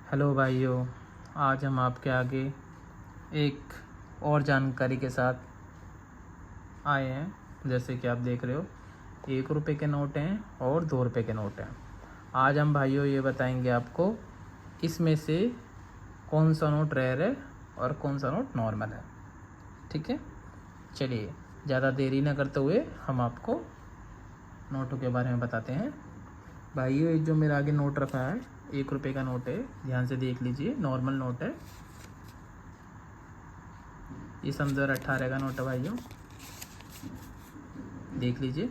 Hello भाइयों, आज हम आपके आगे एक और जानकारी के साथ आए हैं। जैसे कि आप देख रहे हो, 1 रुपये के नोट हैं और 2 रुपये के नोट हैं। आज हम भाइयों ये बताएंगे आपको इसमें से कौन सा नोट रेयर है और कौन सा नोट नॉर्मल है। ठीक है, चलिए ज़्यादा देरी ना करते हुए हम आपको नोटों के बारे में बताते हैं। भाइयों, ये जो मेरे आगे नोट रखा है 1 रुपये का नोट है, ध्यान से देख लीजिए। नॉर्मल नोट है, ये सन 2018 का नोट है भाइयों, देख लीजिए।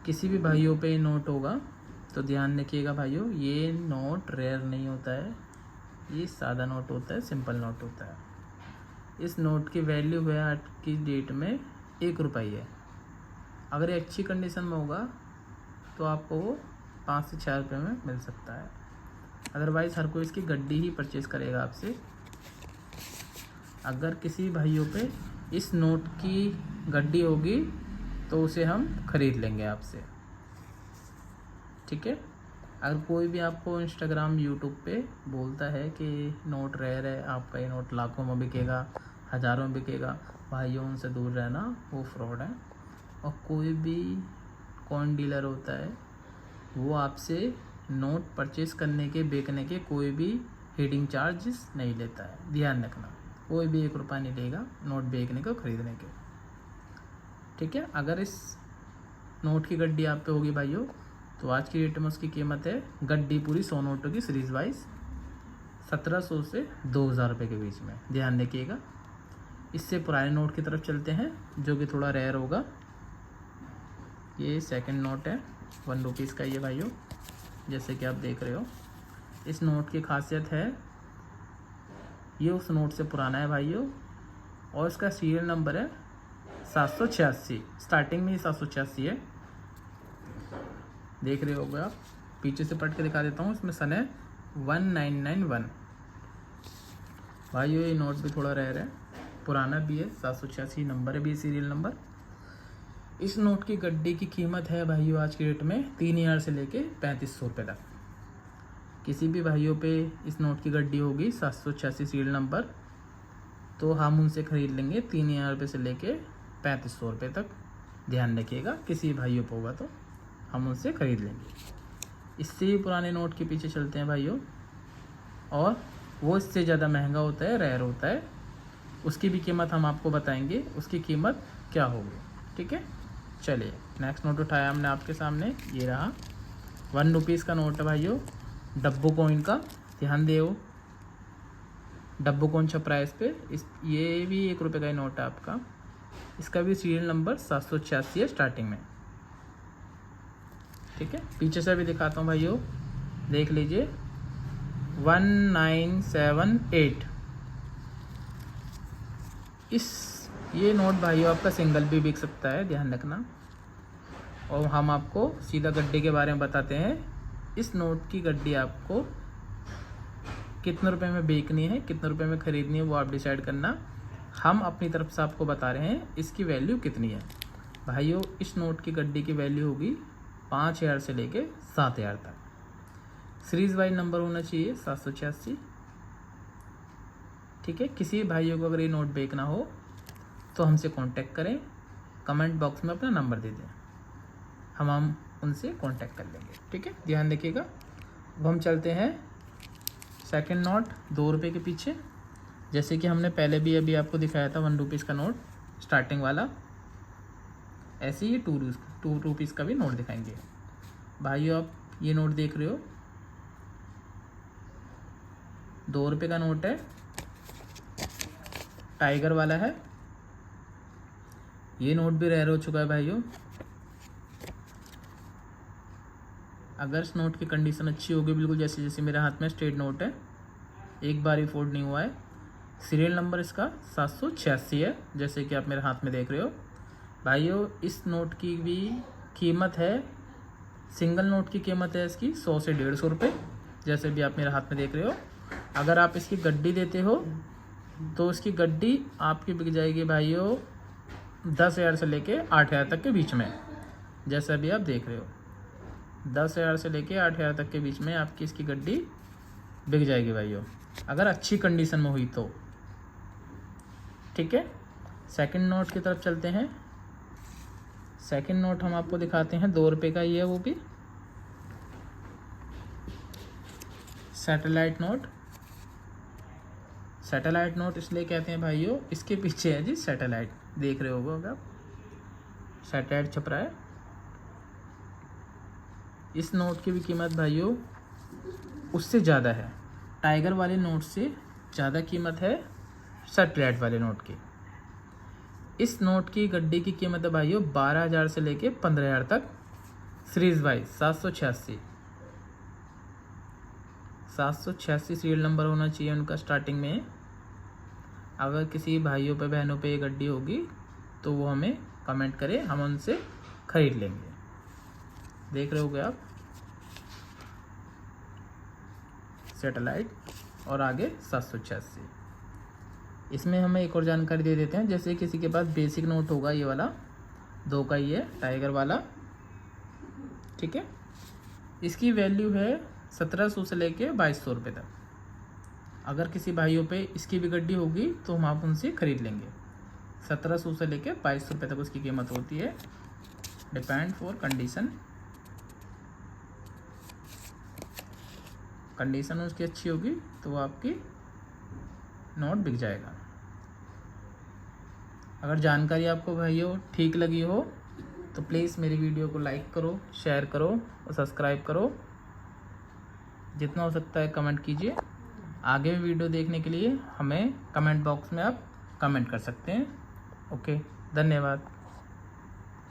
किसी भी भाइयों पे नोट होगा तो ध्यान रखिएगा भाइयों, ये नोट रेयर नहीं होता है, ये सादा नोट होता है, सिंपल नोट होता है। इस नोट की वैल्यू है आज की डेट में 1 रुपये है। अगर ये अच्छी कंडीशन में होगा तो आपको वो 5 से 4 रुपये में मिल सकता है। अदरवाइज़ हर कोई इसकी गड्डी ही परचेज़ करेगा आपसे। अगर किसी भाइयों पे इस नोट की गड्डी होगी तो उसे हम ख़रीद लेंगे आपसे। ठीक है, अगर कोई भी आपको इंस्टाग्राम यूट्यूब पे बोलता है कि नोट रेयर है, आपका ये नोट लाखों में बिकेगा, हज़ारों में बिकेगा, भाइयों उनसे दूर रहना, वो फ्रॉड है। और कोई भी कॉइन डीलर होता है वो आपसे नोट परचेज़ करने के, बेचने के कोई भी हीडिंग चार्जेस नहीं लेता है। ध्यान रखना, कोई भी 1 रुपया नहीं लेगा नोट बेचने को, ख़रीदने के। ठीक है, अगर इस नोट की गड्डी आप पे होगी भाइयों तो आज की डेट में उसकी कीमत है, गड्डी पूरी 100 नोटों की सीरीज़ वाइज 1700 से 2000 रुपये के बीच में। ध्यान रखिएगा। इससे पुराने नोट की तरफ चलते हैं जो कि थोड़ा रेयर होगा। ये सेकंड नोट है 1 रुपीज़ का, ये भाइयों जैसे कि आप देख रहे हो। इस नोट की खासियत है, ये उस नोट से पुराना है भाइयों और इसका सीरियल नंबर है 786। स्टार्टिंग में ही 786 है, देख रहे होगे आप। पीछे से पढ़ के दिखा देता हूँ, इसमें सन है 1991। भाइयों ये नोट भी थोड़ा रेयर है, पुराना भी है, 786 नंबर है भी, सीरियल नंबर। इस नोट की गड्डी की कीमत है भाइयों आज की डेट में 3000 से लेके 3500 रुपये तक। किसी भी भाइयों पे इस नोट की गड्डी होगी 786 सीरियल नंबर तो हम उनसे ख़रीद लेंगे 3000 रुपये से लेके 3500 रुपये तक। ध्यान रखिएगा, किसी भाइयों पे होगा तो हम उनसे ख़रीद लेंगे। इससे भी पुराने नोट के पीछे चलते हैं भाइयों, और वो इससे ज़्यादा महंगा होता है, रेयर होता है। उसकी भी कीमत हम आपको बताएंगे, उसकी कीमत क्या होगी। ठीक है, चलिए नेक्स्ट नोट उठाया हमने आपके सामने, ये रहा 1 रुपीज़ का नोट है भाइयों, डब्बू कॉइन का। ध्यान देओ, डब्बू कॉइन छप रहा है इस पे। ये भी 1 रुपये का ही नोट है आपका। इसका भी सीरियल नंबर 786 है स्टार्टिंग में। ठीक है, पीछे से भी दिखाता हूँ भाइयों, देख लीजिए 1978। ये नोट भाइयों आपका सिंगल भी बिक सकता है, ध्यान रखना। और हम आपको सीधा गड्डी के बारे में बताते हैं। इस नोट की गड्डी आपको कितने रुपए में बेचनी है, कितने रुपए में ख़रीदनी है, वो आप डिसाइड करना। हम अपनी तरफ से आपको बता रहे हैं इसकी वैल्यू कितनी है। भाइयों इस नोट की गड्डी की वैल्यू होगी 5000 से लेके 7000 तक। सीरीज़ वाइज नंबर होना चाहिए 786। ठीक है, किसी भाइयों को अगर ये नोट बेचना हो तो हमसे कांटेक्ट करें, कमेंट बॉक्स में अपना नंबर दे दें, हम उनसे कांटेक्ट कर लेंगे। ठीक है, ध्यान रखिएगा। अब हम चलते हैं सेकंड नोट 2 रुपये के पीछे। जैसे कि हमने पहले भी अभी आपको दिखाया था 1 रुपीज़ का नोट स्टार्टिंग वाला, ऐसे ही 2 रुपीज़ का भी नोट दिखाएंगे। भाइयों आप ये नोट देख रहे हो, 2 रुपये का नोट है, टाइगर वाला है। ये नोट भी रेयर हो चुका है भाइयों। अगर इस नोट की कंडीशन अच्छी होगी, बिल्कुल जैसे जैसे मेरे हाथ में स्ट्रेट नोट है, एक बार ही फोल्ड नहीं हुआ है। सीरियल नंबर इसका 786 है, जैसे कि आप मेरे हाथ में देख रहे हो। भाइयों इस नोट की भी कीमत है, सिंगल नोट की कीमत है इसकी 100 से 150 रुपये, जैसे भी आप मेरे हाथ में देख रहे हो। अगर आप इसकी गड्डी देते हो तो इसकी गड्डी आपकी बिक जाएगी भाइयों 10,000 से लेके 8,000 तक के बीच में, जैसा भी आप देख रहे हो। 10,000 से लेके 8,000 तक के बीच में आपकी इसकी गड्डी बिक जाएगी भाइयों, अगर अच्छी कंडीशन में हुई तो। ठीक है, सेकंड नोट की तरफ चलते हैं। सेकंड नोट हम आपको दिखाते हैं, 2 रुपये का ही है वो भी, सैटेलाइट नोट। सैटेलाइट नोट इसलिए कहते हैं भाइयों, इसके पीछे है जी सैटेलाइट, देख रहे होगे आप, सैटेलाइट छप रहा है। इस नोट की भी कीमत भाइयों उससे ज़्यादा है, टाइगर वाले नोट से ज़्यादा कीमत है सैटेलाइट वाले नोट की। इस नोट की गड्डी की कीमत है भाइयों 12,000 से लेके 15,000 तक, सीरीज वाइज 786 सीरियल नंबर होना चाहिए उनका स्टार्टिंग में। अगर किसी भाइयों पे बहनों पे ये गड्डी होगी तो वो हमें कमेंट करें, हम उनसे खरीद लेंगे। देख रहे होगे आप सैटेलाइट, और आगे 786। इसमें हमें एक और जानकारी दे देते हैं, जैसे किसी के पास बेसिक नोट होगा, ये वाला 2 का ही है, टाइगर वाला। ठीक है, इसकी वैल्यू है 1700 से लेके 2200 रुपये तक। अगर किसी भाइयों पे इसकी भी गड्डी होगी तो हम आप उनसे खरीद लेंगे। 1700 से लेके 2200 रुपये तक उसकी कीमत होती है, डिपेंड फॉर कंडीशन उसकी अच्छी होगी तो वो आपकी नोट बिक जाएगा। अगर जानकारी आपको भाइयों ठीक लगी हो तो प्लीज़ मेरी वीडियो को लाइक करो, शेयर करो और सब्सक्राइब करो। जितना हो सकता है कमेंट कीजिए। आगे भी वीडियो देखने के लिए हमें कमेंट बॉक्स में आप कमेंट कर सकते हैं। ओके, धन्यवाद।